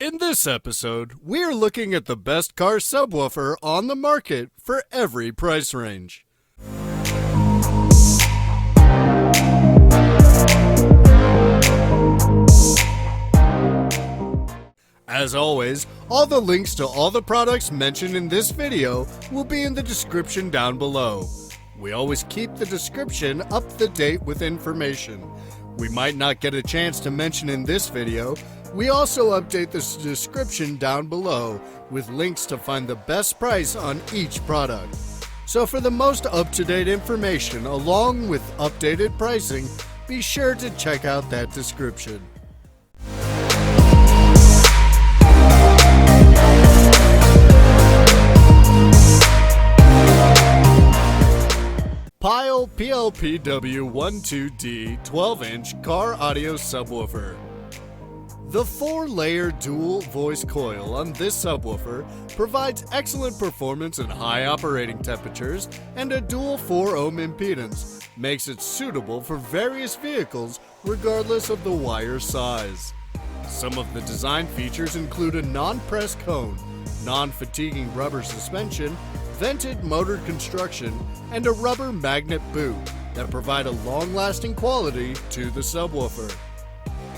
In this episode, we're looking at the best car subwoofer on the market for every price range. As always, all the links to all the products mentioned in this video will be in the description down below. We always keep the description up to date with information we might not get a chance to mention in this video. We also update the description down below with links to find the best price on each product. So for the most up-to-date information along with updated pricing, be sure to check out that description. Pyle PLPW12D 12-inch car audio subwoofer. The 4-layer dual voice coil on this subwoofer provides excellent performance at high operating temperatures, and a dual 4-ohm impedance makes it suitable for various vehicles regardless of the wire size. Some of the design features include a non-press cone, non-fatiguing rubber suspension, vented motor construction, and a rubber magnet boot that provide a long-lasting quality to the subwoofer.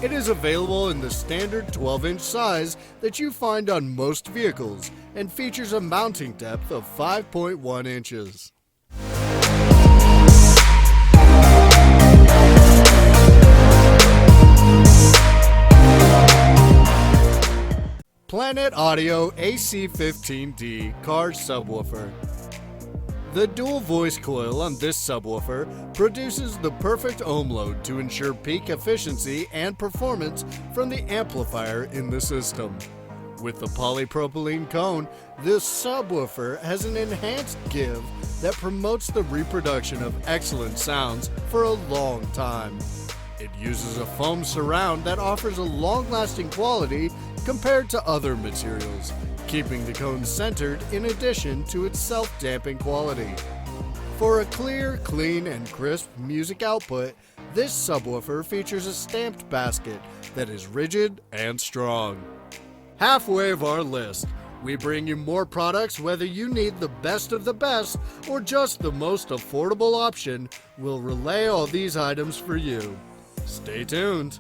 It is available in the standard 12-inch size that you find on most vehicles and features a mounting depth of 5.1 inches. Planet Audio AC15D Car Subwoofer. The dual voice coil on this subwoofer produces the perfect ohm load to ensure peak efficiency and performance from the amplifier in the system. With the polypropylene cone, this subwoofer has an enhanced give that promotes the reproduction of excellent sounds for a long time. It uses a foam surround that offers a long-lasting quality compared to other materials, keeping the cone centered in addition to its self-damping quality. For a clear, clean, and crisp music output, this subwoofer features a stamped basket that is rigid and strong. Halfway of our list, we bring you more products. Whether you need the best of the best or just the most affordable option, we'll relay all these items for you. Stay tuned.